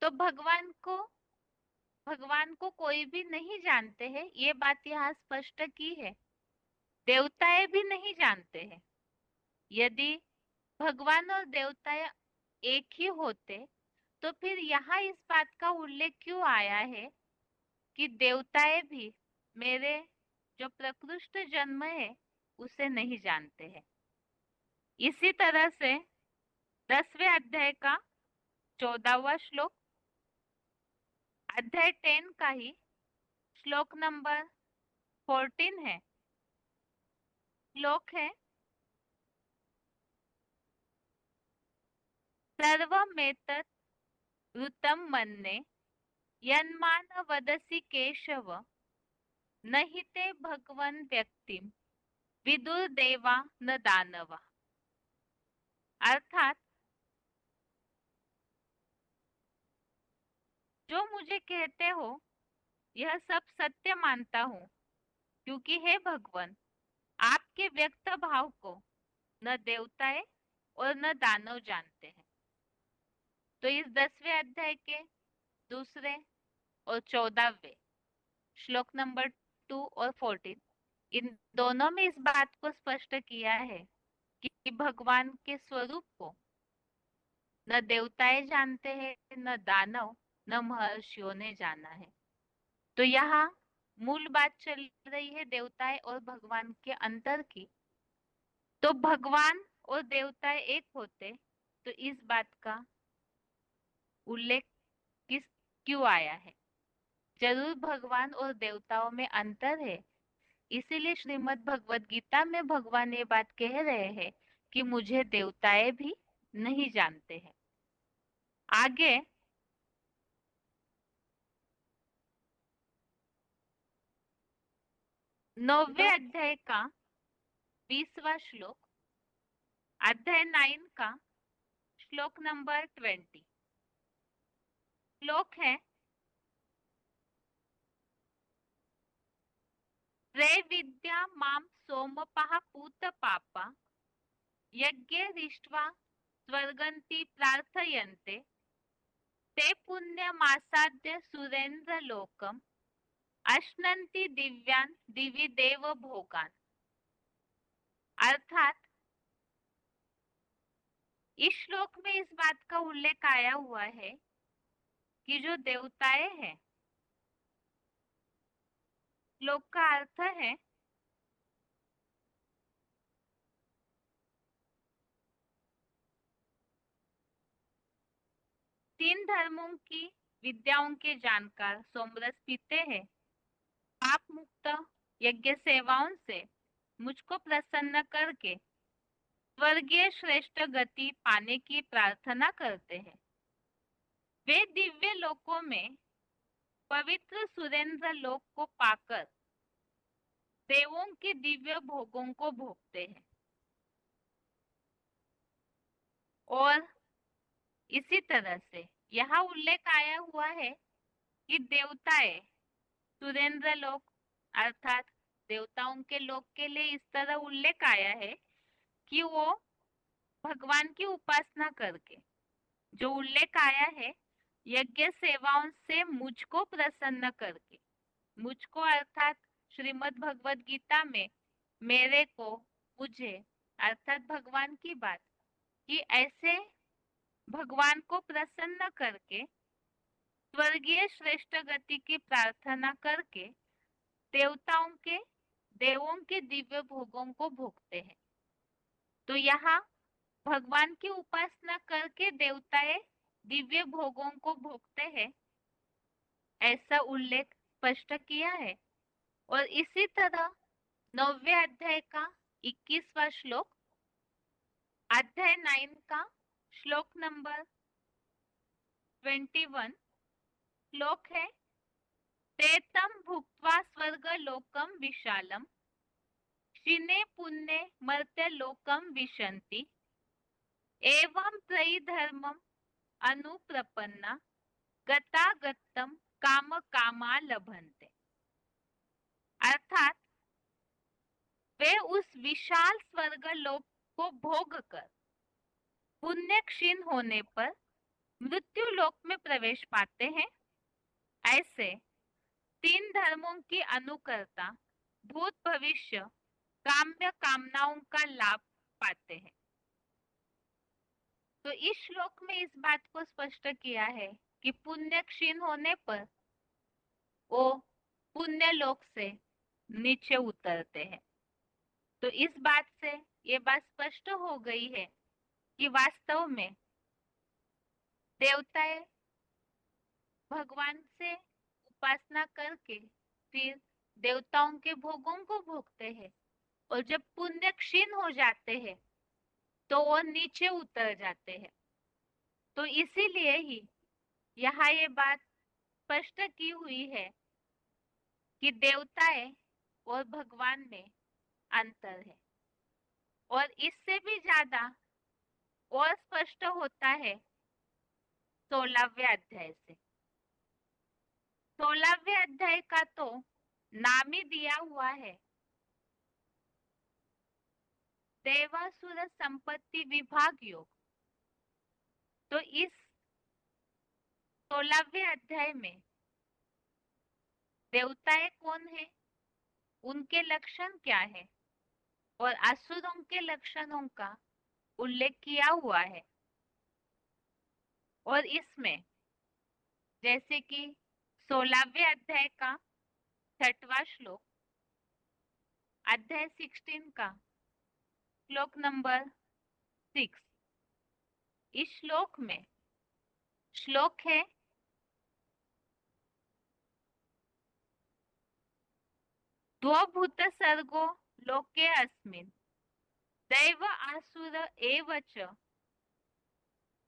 तो भगवान को कोई भी नहीं जानते हैं, ये बात यहाँ स्पष्ट की है। देवताएं भी नहीं जानते हैं। यदि भगवान और देवताएं एक ही होते तो फिर यहाँ इस बात का उल्लेख क्यों आया है कि देवताएं भी मेरे जो प्रकृष्ट जन्म है उसे नहीं जानते हैं। इसी तरह से 10वें अध्याय का 14वां श्लोक, अध्याय 10 का ही श्लोक नंबर 14 है। श्लोक है, सर्वमेतत् ऋतं मन्ये यन्मान वदसि केशव न हि ते भगवन् व्यक्तिं विदुर्देवा न दानवा। अर्थात जो मुझे कहते हो यह सब सत्य मानता हूँ, क्योंकि हे भगवान, आपके व्यक्त भाव को न देवताएं और न दानव जानते हैं। तो इस 10वें अध्याय के दूसरे और 14वें श्लोक नंबर 2 और 14, इन दोनों में इस बात को स्पष्ट किया है कि भगवान के स्वरूप को न देवताएं जानते हैं, न दानव, न महर्षियों ने जाना है। तो यहाँ मूल बात चल रही है देवताएं और भगवान के अंतर की। तो भगवान और देवताएं एक होते तो इस बात का उल्लेख किस क्यों आया है? जरूर भगवान और देवताओं में अंतर है। इसीलिए श्रीमद् भगवत गीता में भगवान ये बात कह रहे हैं कि मुझे देवताएं भी नहीं जानते हैं। आगे 9वें अध्याय का 20वां श्लोक, अध्याय 9 का श्लोक नंबर 20। श्लोक है, त्रैविद्या मां सोमपः पूत पापा यज्ञैरिष्ट्वा स्वर्गन्ति प्रार्थयन्ते ते पुण्यमासाद्य सुरेंद्र लोकम अश्नन्ति दिव्यान दिवि देव भोगान। अर्थात इस श्लोक में इस बात का उल्लेख आया हुआ है कि जो देवताएं हैं, श्लोक का अर्थ है तीन धर्मों की विद्याओं के जानकार सोमरस पीते हैं, पाप मुक्त यज्ञ सेवाओं से मुझको प्रसन्न करके स्वर्गीय श्रेष्ठ गति पाने की प्रार्थना करते हैं। वे दिव्य लोकों में पवित्र सुरेंद्र लोक को पाकर देवों के दिव्य भोगों को भोगते हैं। और इसी तरह से यहाँ उल्लेख आया हुआ है कि देवताएं सुरेंद्र लोक अर्थात देवताओं के लोक के लिए इस तरह उल्लेख आया है कि वो भगवान की उपासना करके, जो उल्लेख आया है यज्ञ सेवाओं से मुझको प्रसन्न करके, मुझको अर्थात श्रीमद् भगवत गीता में मेरे को, मुझे अर्थात भगवान की बात, कि ऐसे भगवान को प्रसन्न करके स्वर्गीय श्रेष्ठ गति की प्रार्थना करके देवों के दिव्य भोगों को भोगते हैं। तो यहाँ भगवान की उपासना करके देवताएं दिव्य भोगों को भोगते हैं, ऐसा उल्लेख स्पष्ट किया है। और इसी तरह 9वें अध्याय का 21वां श्लोक, अध्याय 9 का श्लोक नंबर 21, श्लोक है, तेतम भुक्त्वा स्वर्ग लोकम विशालम क्षिणे पुण्ये मर्त्य लोकम विशन्ति एवं त्रयी धर्मम अनुप्रपन्ना गतागतम काम कामा लभन्ते। अर्थात वे उस विशाल स्वर्ग लोक को भोग कर पुण्य क्षीण होने पर मृत्यु लोक में प्रवेश पाते हैं। ऐसे 3 धर्मों की अनुकर्ता भूत भविष्य काम्य कामनाओं का लाभ पाते हैं। तो इस श्लोक में इस बात को स्पष्ट किया है कि पुण्य क्षीण होने पर वो पुण्य लोक से नीचे उतरते हैं। तो इस बात से ये बात स्पष्ट हो गई है कि वास्तव में देवताएं भगवान से उपासना करके फिर देवताओं के भोगों को भोगते हैं, और जब पुण्य क्षीण हो जाते हैं तो वो नीचे उतर जाते हैं। तो इसीलिए ही यहाँ ये बात स्पष्ट की हुई है कि देवताएं और भगवान में अंतर है। और इससे भी ज्यादा और स्पष्ट होता है 16वें अध्याय से। 16वें अध्याय का तो नाम ही दिया हुआ है देवासुर संपत्ति विभाग योग। तो इस 16वें अध्याय में देवताएं कौन है, उनके लक्षण क्या है, और असुरों के लक्षणों का उल्लेख किया हुआ है। और इसमें जैसे कि 16वें अध्याय का 6वां श्लोक, अध्याय 16 का श्लोक नंबर 6, इस श्लोक में श्लोक है द्वभूत सर्गो लोके अस्मिन् दैव आसुर एव च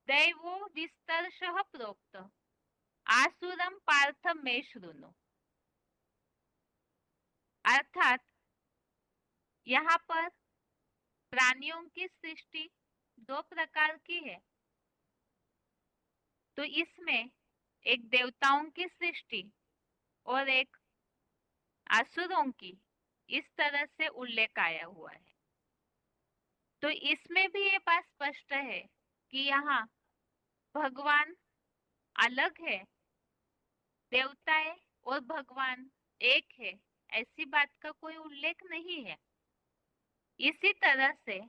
दैवो विस्तर्षः प्रोक्त आसुरम पार्थ मे शृणु। अर्थात यहाँ पर प्राणियों की सृष्टि 2 प्रकार की है। तो इसमें एक देवताओं की सृष्टि और एक असुरों की इस तरह से उल्लेख आया हुआ है। तो इसमें भी ये बात स्पष्ट है कि यहाँ भगवान अलग है, देवताएं और भगवान एक है, ऐसी बात का कोई उल्लेख नहीं है। इसी तरह से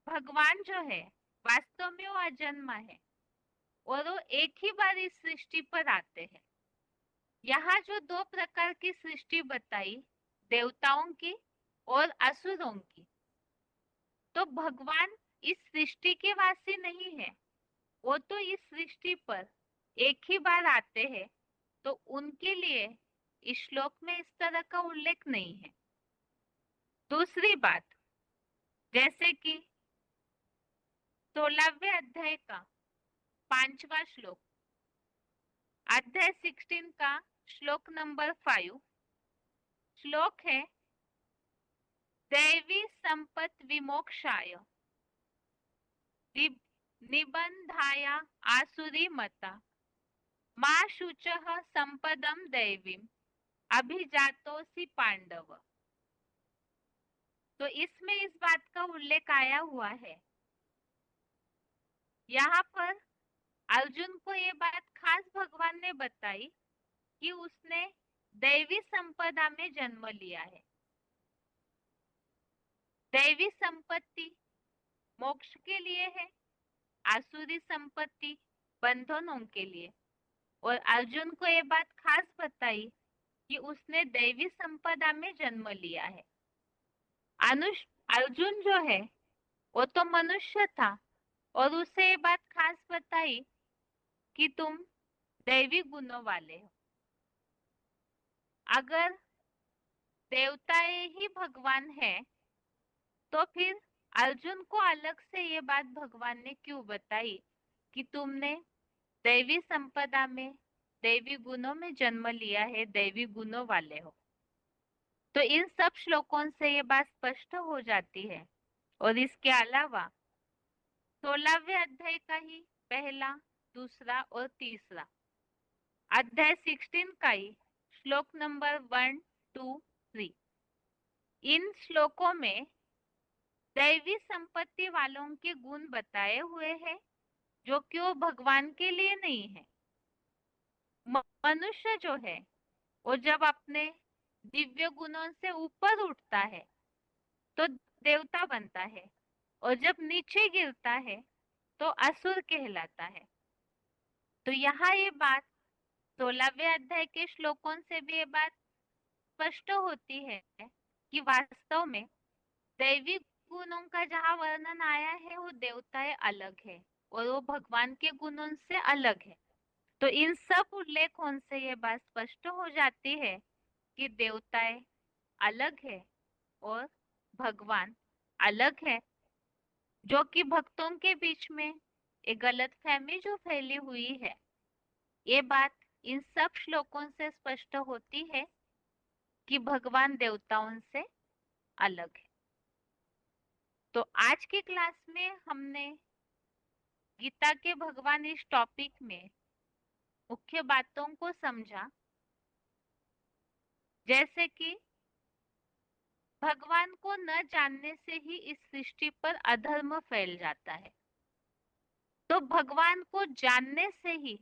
भगवान जो है वास्तव में वो अजन्मा है और वो एक ही बार इस सृष्टि पर आते हैं। यहाँ जो 2 प्रकार की सृष्टि बताई, देवताओं की और असुरों की, तो भगवान इस सृष्टि के वासी नहीं है, वो तो इस सृष्टि पर एक ही बार आते हैं। तो उनके लिए इस श्लोक में इस तरह का उल्लेख नहीं है। दूसरी बात, जैसे कि 16वें अध्याय का 5वां श्लोक, अध्याय 16 का श्लोक नंबर 5, श्लोक है दैवी संपत विमोक्षाय निबंधाया आसुरी मता मां शुचः संपदम दैवीम अभिजातोसी पांडव। तो इसमें इस बात का उल्लेख आया हुआ है। यहाँ पर अर्जुन को ये बात खास भगवान ने बताई कि उसने दैवी संपदा में जन्म लिया है। दैवी संपत्ति मोक्ष के लिए है, आसुरी संपत्ति बंधनों के लिए। और अर्जुन को ये बात खास बताई कि उसने दैवी संपदा में जन्म लिया है। अर्जुन जो है वो तो मनुष्य था, और उसे ये बात खास बताई कि तुम दैवी गुणों वाले हो। अगर देवताएं ही भगवान है तो फिर अर्जुन को अलग से ये बात भगवान ने क्यों बताई कि तुमने दैवी संपदा में दैवी गुणों में जन्म लिया है, दैवी गुणों वाले हो। तो इन सब श्लोकों से ये बात स्पष्ट हो जाती है। और इसके अलावा 16वें अध्याय का ही पहला, दूसरा और तीसरा, अध्याय 16 का ही श्लोक नंबर 1, 2, 3, इन श्लोकों में दैवी संपत्ति वालों के गुण बताए हुए हैं जो कि वो भगवान के लिए नहीं है। मनुष्य जो है वो जब अपने दिव्य गुणों से ऊपर उठता है तो देवता बनता है, और जब नीचे गिरता है तो असुर कहलाता है। तो यहाँ ये बात 16वें अध्याय के श्लोकों से भी ये बात स्पष्ट होती है कि वास्तव में दैवी गुणों का जहाँ वर्णन आया है वो देवताएं अलग है और वो भगवान के गुणों से अलग है। तो इन सब उल्लेखों से ये बात स्पष्ट हो जाती है कि देवताएं अलग है और भगवान अलग है, जो कि भक्तों के बीच में एक गलतफहमी जो फैली हुई है, ये बात इन सब श्लोकों से स्पष्ट होती है कि भगवान देवताओं से अलग है। तो आज की क्लास में हमने गीता के भगवान इस टॉपिक में मुख्य बातों को समझा, जैसे कि भगवान को न जानने से ही इस सृष्टि पर अधर्म फैल जाता है, तो भगवान को जानने से ही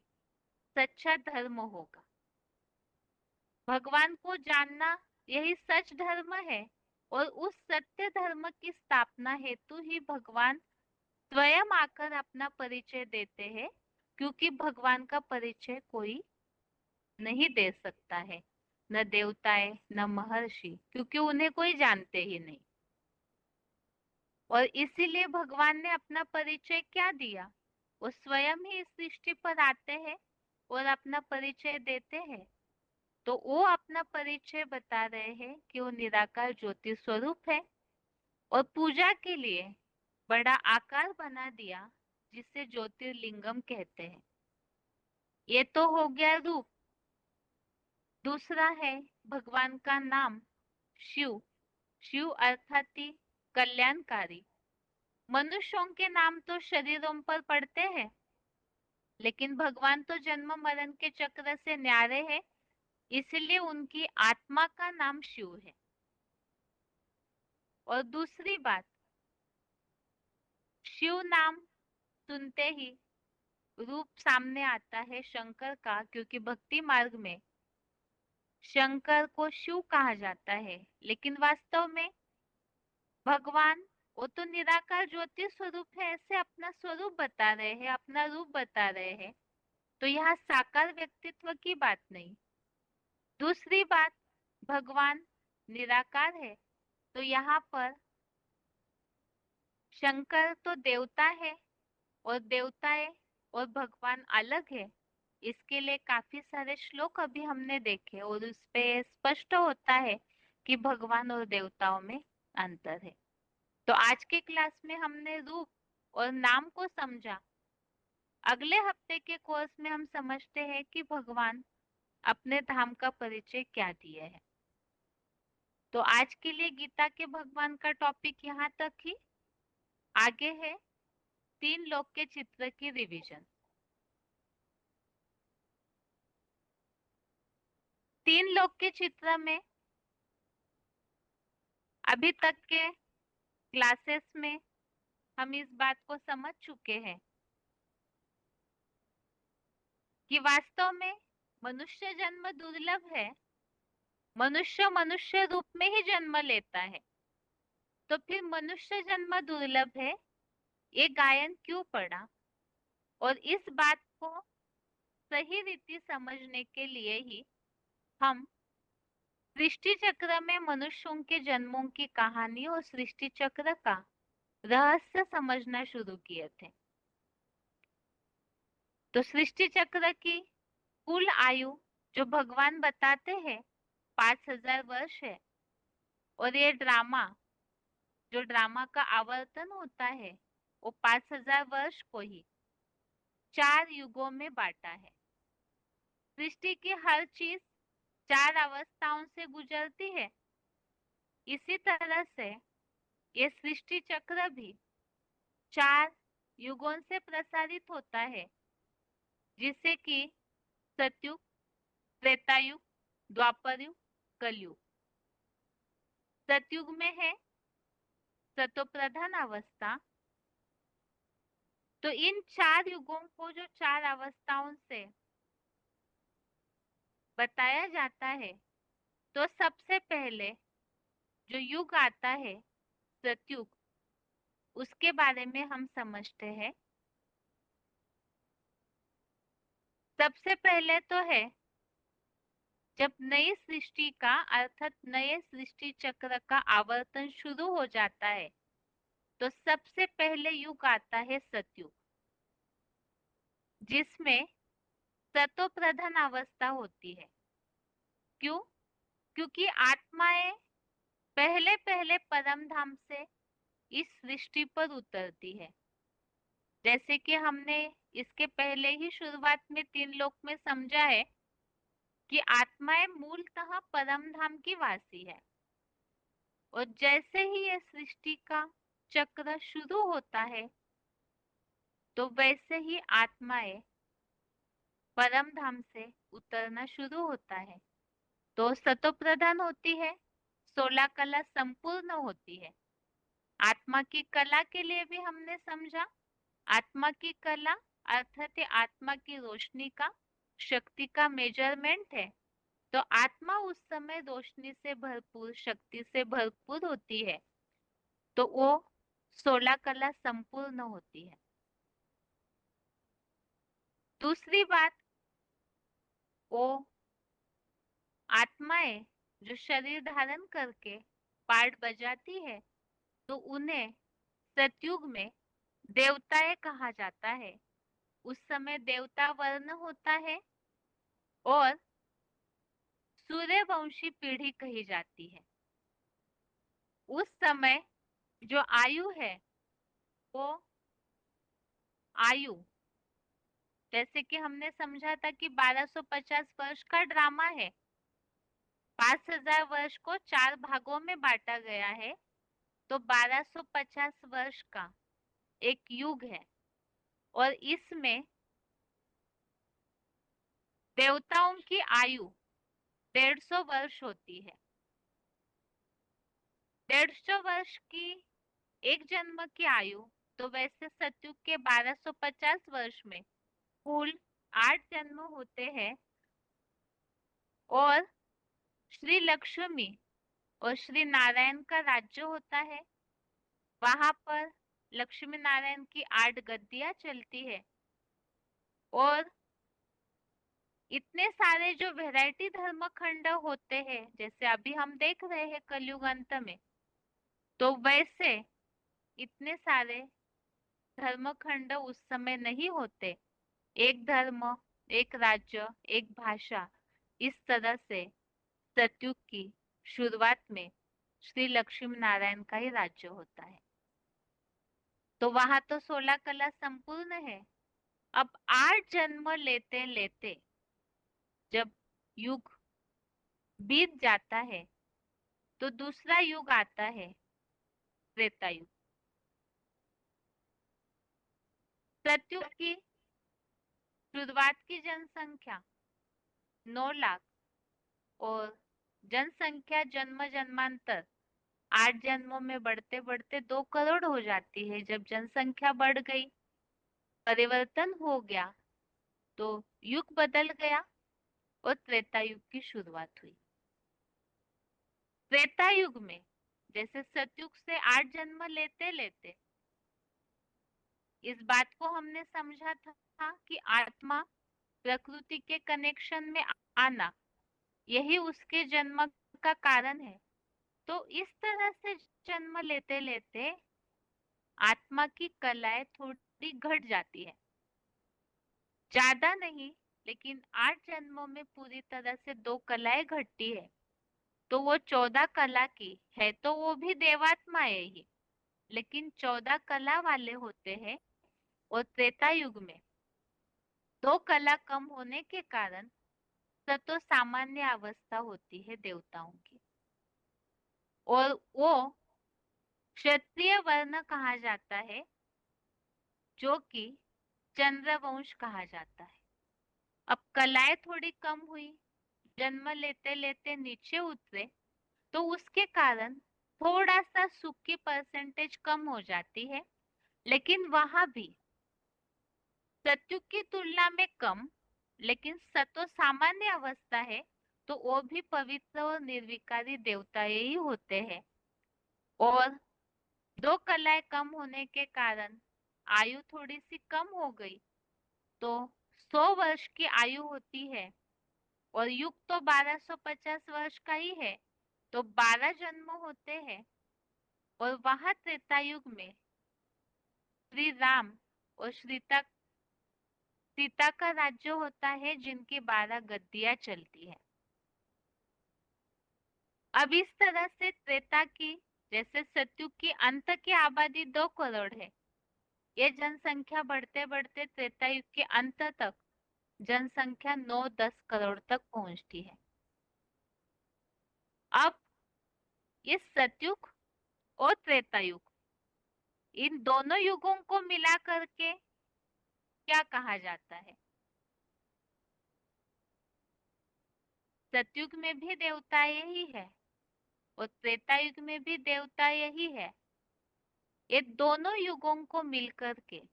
सच्चा धर्म होगा। भगवान को जानना यही सच धर्म है, और उस सत्य धर्म की स्थापना हेतु ही भगवान स्वयं आकर अपना परिचय देते हैं, क्योंकि भगवान का परिचय कोई नहीं दे सकता है, न देवताएं न महर्षि, क्योंकि उन्हें कोई जानते ही नहीं। और इसीलिए भगवान ने अपना परिचय क्या दिया, वो स्वयं ही इस सृष्टि पर आते हैं और अपना परिचय देते हैं। तो वो अपना परिचय बता रहे हैं कि वो निराकार ज्योति स्वरूप है, और पूजा के लिए बड़ा आकार बना दिया जिसे ज्योतिर्लिंगम कहते हैं। ये तो हो गया रूप। दूसरा है भगवान का नाम शिव। शिव अर्थात ही कल्याणकारी। मनुष्यों के नाम तो शरीरों पर पड़ते हैं, लेकिन भगवान तो जन्म मरण के चक्र से न्यारे हैं, इसलिए उनकी आत्मा का नाम शिव है। और दूसरी बात, शिव नाम सुनते ही रूप सामने आता है शंकर का, क्योंकि भक्ति मार्ग में शंकर को शिव कहा जाता है, लेकिन वास्तव में भगवान वो तो निराकार ज्योति स्वरूप है, ऐसे अपना स्वरूप बता रहे हैं, अपना रूप बता रहे हैं। तो यहाँ साकार व्यक्तित्व की बात नहीं। दूसरी बात, भगवान निराकार है, तो यहाँ पर शंकर तो देवता है, और देवताएं और भगवान अलग है। इसके लिए काफी सारे श्लोक अभी हमने देखे, और उस पे स्पष्ट होता है कि भगवान और देवताओं में अंतर है। तो आज के क्लास में हमने रूप और नाम को समझा। अगले हफ्ते के कोर्स में हम समझते हैं कि भगवान अपने धाम का परिचय क्या दिए है। तो आज के लिए गीता के भगवान का टॉपिक यहाँ तक ही। आगे है 3 लोक के चित्र की रिवीजन। 3 लोक के चित्र में अभी तक के क्लासेस में हम इस बात को समझ चुके हैं कि वास्तव में मनुष्य जन्म दुर्लभ है। मनुष्य मनुष्य रूप में ही जन्म लेता है, तो फिर मनुष्य जन्म दुर्लभ है, ये गायन क्यों पड़ा? और इस बात को सही रीति समझने के लिए ही हम सृष्टि चक्र में मनुष्यों के जन्मों की कहानी और सृष्टि चक्र का रहस्य समझना शुरू किए थे। तो सृष्टि चक्र की कुल आयु जो भगवान बताते हैं 5000 वर्ष है, और ये ड्रामा जो ड्रामा का आवर्तन होता है वो 5000 वर्ष को ही 4 युगों में बांटा है। सृष्टि की हर चीज 4 अवस्थाओं से गुजरती है। इसी तरह से ये सृष्टि चक्र भी 4 युगों से प्रसारित होता है, जिसे कि सतयुग, त्रेतायुग, द्वापर युग, कलयुग। सतयुग में है सतो प्रधान अवस्था, तो इन 4 युगों को जो 4 अवस्थाओं से बताया जाता है, तो सबसे पहले जो युग आता है सतयुग, उसके बारे में हम समझते हैं। सबसे पहले तो है जब नई सृष्टि का अर्थात नए सृष्टि चक्र का आवर्तन शुरू हो जाता है, तो सबसे पहले युग आता है सतयुग, जिसमें सतो प्रधान अवस्था होती है। क्यों? क्योंकि आत्माएं पहले पहले परम धाम से इस सृष्टि पर उतरती है। जैसे कि हमने इसके पहले ही शुरुआत में 3 लोक में समझा है कि आत्माएं मूलतः परम धाम की वासी है, और जैसे ही ये सृष्टि का चक्र शुरू होता है, तो वैसे ही आत्माएं परम धाम से उतरना शुरू होता है। तो सतो प्रधान होती है, 16 कला संपूर्ण होती है। आत्मा की कला के लिए भी हमने समझा, आत्मा की कला अर्थात ये आत्मा की रोशनी का, शक्ति का मेजरमेंट है। तो आत्मा उस समय रोशनी से भरपूर, शक्ति से भरपूर होती है, तो वो 16 कला संपूर्ण होती है। दूसरी बात, वो आत्माएं जो शरीर धारण करके पार्ट बजाती है, तो उन्हें सतयुग में देवताएं कहा जाता है। उस समय देवता वर्ण होता है और सूर्यवंशी पीढ़ी कही जाती है। उस समय जो आयु है, वो आयु, जैसे कि हमने समझा था कि 1250 वर्ष का ड्रामा है, 5000 वर्ष को 4 भागों में बांटा गया है, तो 1250 वर्ष का एक युग है। और इसमें देवताओं की आयु 150 वर्ष होती है। 150 वर्ष की एक जन्म की आयु, तो वैसे सतयुग के 1250 वर्ष में कुल 8 जन्म होते हैं। और श्री लक्ष्मी और श्री नारायण का राज्य होता है। वहां पर लक्ष्मी नारायण की 8 गद्दियां चलती है, और इतने सारे जो वैरायटी धर्म खंड होते हैं, जैसे अभी हम देख रहे हैं कलयुग अंत में, तो वैसे इतने सारे धर्म खंड उस समय नहीं होते। एक धर्म, एक राज्य, एक भाषा, इस तरह से सतयुग की शुरुआत में श्री लक्ष्मी नारायण का ही राज्य होता है। तो वहां तो 16 कला संपूर्ण है। अब 8 जन्म लेते लेते जब युग बीत जाता है, तो दूसरा युग आता है त्रेता युग। सतयुग की शुरुआत की जनसंख्या 9 लाख, और जनसंख्या जन्म जन्मांतर 8 जन्मों में बढ़ते बढ़ते 2 करोड़ हो जाती है। जब जनसंख्या बढ़ गई, परिवर्तन हो गया, तो युग बदल गया और त्रेता युग की शुरुआत हुई। त्रेता युग में जैसे सतयुग से 8 जन्म लेते लेते इस बात को हमने समझा था कि आत्मा प्रकृति के कनेक्शन में आना, यही उसके जन्म का कारण है। तो इस तरह से जन्म लेते लेते आत्मा की कलाएं थोड़ी घट जाती है, ज्यादा नहीं, लेकिन 8 जन्मों में पूरी तरह से 2 कलाएं घटती है। तो वो 14 कला की है, तो वो भी देवात्माएं ही, लेकिन 14 कला वाले होते हैं। और त्रेता युग में 2 कला कम होने के कारण सतो सामान्य अवस्था होती है देवताओं की, और वो क्षत्रिय वर्ण कहा जाता है, जो कि चंद्रवंश कहा जाता है। अब कलाएं थोड़ी कम हुई, जन्म लेते लेते नीचे उतरे, तो उसके कारण थोड़ा सा सुख की परसेंटेज कम हो जाती है। लेकिन वहां भी सत्युग की तुलना में कम, लेकिन सतो सामान्य अवस्था है, तो वो भी पवित्र और निर्विकारी देवताएं ही होते हैं। और दो कलाएं कम होने के कारण आयु थोड़ी सी कम हो गई, तो 100 वर्ष की आयु होती है, और युग तो 1250 वर्ष का ही है, तो 12 जन्म होते हैं। और वहां त्रेता युग में श्री राम और सीता का राज्य होता है, जिनकी 12 गद्दियां चलती है। अब इस तरह से त्रेता की, जैसे सतयुग की अंत की आबादी 2 करोड़ है, ये जनसंख्या बढ़ते बढ़ते त्रेता युग के अंत तक जनसंख्या 9-10 करोड़ तक पहुंचती है। अब इस सतयुग और त्रेता युग, इन दोनों युगों को मिला करके क्या कहा जाता है? सतयुग में भी देवता यही है और त्रेता युग में भी देवता यही है। ये दोनों युगों को मिलकर के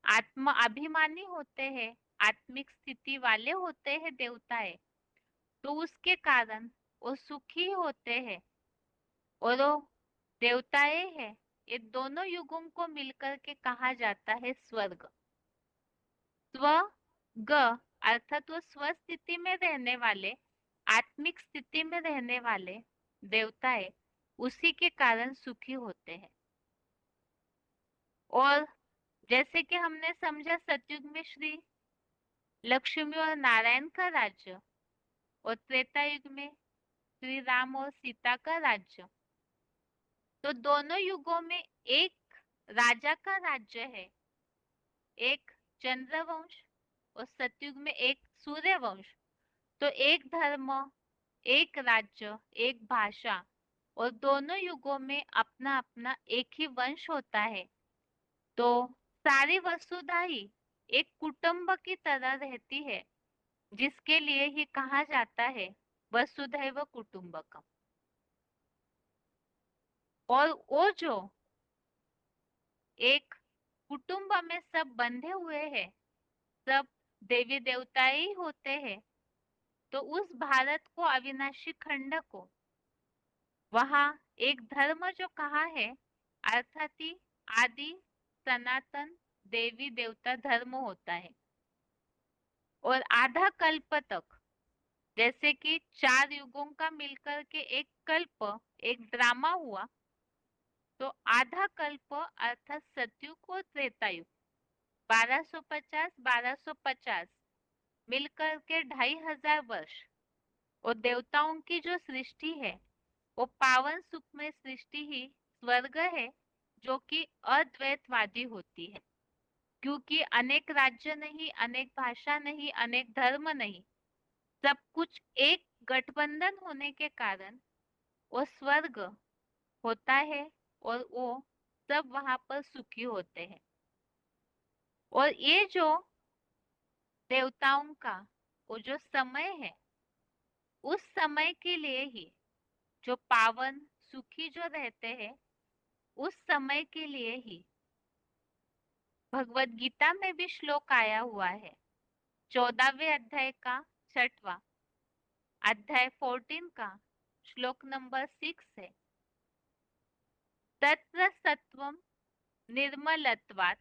आत्म अभिमानी होते हैं, आत्मिक स्थिति वाले होते हैं देवताएं, तो उसके कारण वो सुखी होते हैं और वो देवताएं हैं। ये दोनों युगों को मिलकर के कहा जाता है स्वर्ग। स्वर्ग अर्थात वो स्व स्थिति में रहने वाले, आत्मिक स्थिति में रहने वाले देवताएं उसी के कारण सुखी होते हैं। और जैसे कि हमने समझा, सतयुग में श्री लक्ष्मी और नारायण का राज्य, और त्रेता युग में श्री राम और सीता का राज्य, तो दोनों युगों में एक राजा का राज्य है, एक चंद्रवंश, और सतयुग में एक सूर्यवंश। तो एक धर्म, एक राज्य, एक भाषा, और दोनों युगों में अपना अपना एक ही वंश होता है। तो सारी वसुधा ही एक कुटुंब की तरह रहती है, जिसके लिए ही कहा जाता है वसुधैव कुटुंबकम। और वो जो एक कुटुंब में सब बंधे हुए हैं, सब देवी देवता ही होते हैं, तो उस भारत को, अविनाशी खंड को, वहां एक धर्म जो कहा है, अर्थात ही आदि सनातन देवी देवता धर्म होता है। और आधा कल्प तक, जैसे कि 4 युगों का मिलकर के एक कल्प, एक ड्रामा हुआ, तो आधा कल्प अर्थात सतयुग और त्रेतायुग, 1250 मिलकर के 2500 वर्ष, और देवताओं की जो सृष्टि है वो पावन सुखमय सृष्टि ही स्वर्ग है, जो कि अद्वैतवादी होती है। क्योंकि अनेक राज्य नहीं, अनेक भाषा नहीं, अनेक धर्म नहीं, सब कुछ एक गठबंधन होने के कारण वो स्वर्ग होता है, और वो सब वहां पर सुखी होते हैं। और ये जो देवताओं का वो जो समय है, उस समय के लिए ही जो पावन सुखी जो रहते हैं, उस समय के लिए ही भगवत गीता में भी श्लोक आया हुआ है, 14वें अध्याय का 6वां अध्याय 14 का श्लोक नंबर 6 है। तत्र सत्वम निर्मलत्वात्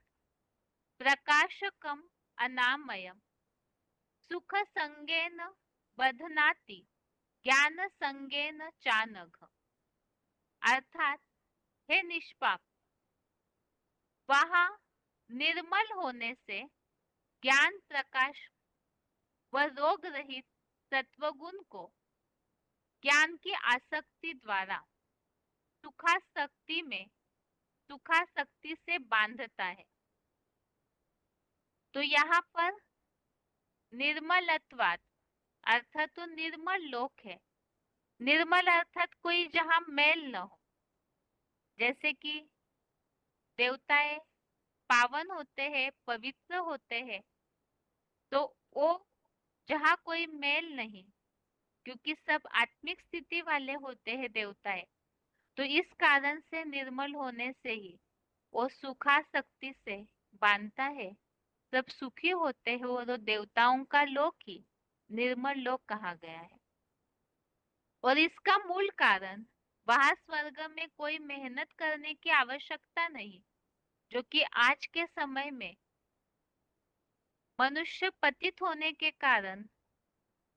प्रकाशकम अनामयम सुख संगेन बध्नाति ज्ञान संगेन चानघ। अर्थात हे निष्पाप, वहां निर्मल होने से ज्ञान प्रकाश व रोग रहित सत्वगुण को ज्ञान की आसक्ति द्वारा सुखासक्ति से बांधता है। तो यहाँ पर निर्मलत्वात् अर्थात तो निर्मल लोक है। निर्मल अर्थात कोई जहाँ मैल न हो, जैसे कि देवताएं पावन होते हैं, पवित्र होते हैं, तो वो जहाँ कोई मैल नहीं, क्योंकि सब आत्मिक स्थिति वाले होते हैं देवताएं, तो इस कारण से निर्मल होने से ही वो सुखासक्ति से बांधता है सब सुखी होते हैं और वो देवताओं का लोक ही निर्मल लोक कहा गया है। और इसका मूल कारण वहां स्वर्ग में कोई मेहनत करने की आवश्यकता नहीं, जो कि आज के समय में मनुष्य पतित होने के कारण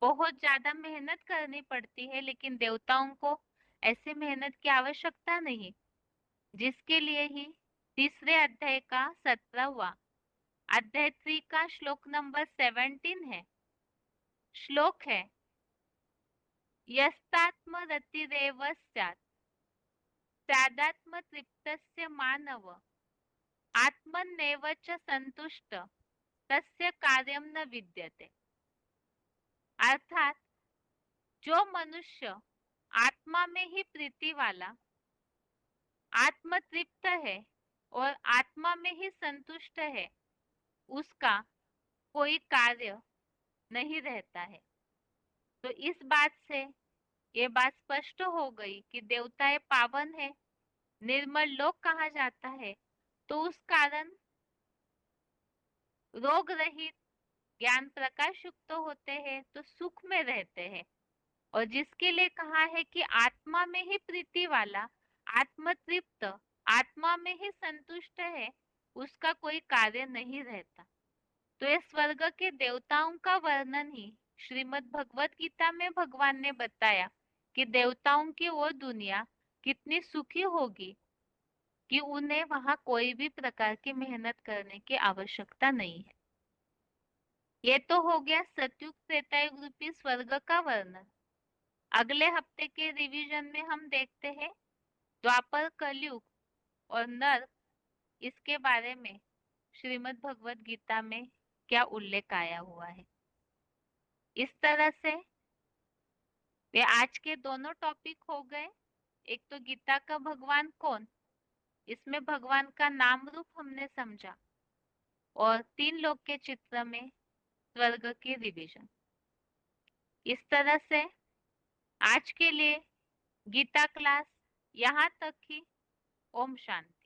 बहुत ज्यादा मेहनत करनी पड़ती है, लेकिन देवताओं को ऐसी मेहनत की आवश्यकता नहीं, जिसके लिए ही तीसरे अध्याय का 17वां अध्याय 3 का श्लोक नंबर 17 है। श्लोक है, यस्तात्म रतिरेव स्यात् स्यादात्म तृप्तस्य मानव आत्मन्नेव च संतुष्ट तस्य कार्यम न विद्यते। अर्थात जो मनुष्य आत्मा में ही प्रीति वाला, आत्म तृप्त है और आत्मा में ही संतुष्ट है, उसका कोई कार्य नहीं रहता है। तो इस बात से ये बात स्पष्ट हो गई कि देवताएं पावन है, निर्मल लोक कहा जाता है, तो उस कारण रोग रहित ज्ञान प्रकाश युक्त होते हैं, तो सुख में रहते हैं। और जिसके लिए कहा है कि आत्मा में ही प्रीति वाला, आत्म तृप्त, आत्मा में ही संतुष्ट है, उसका कोई कार्य नहीं रहता। तो ये स्वर्ग के देवताओं का वर्णन ही श्रीमद् भगवत गीता में भगवान ने बताया कि देवताओं की वो दुनिया कितनी सुखी होगी कि उन्हें वहां कोई भी प्रकार की मेहनत करने की आवश्यकता नहीं है। ये तो हो गया सतयुग त्रेतायुग रूपी स्वर्ग का वर्णन। अगले हफ्ते के रिवीजन में हम देखते हैं द्वापर कलयुग और नर्क, इसके बारे में श्रीमद् भगवत गीता में क्या उल्लेख आया हुआ है। इस तरह से वे आज के दोनों टॉपिक हो गए। एक तो गीता का भगवान कौन, इसमें भगवान का नाम रूप हमने समझा, और तीन लोक के चित्र में स्वर्ग की रिवीजन। इस तरह से आज के लिए गीता क्लास यहाँ तक ही। ओम शांति।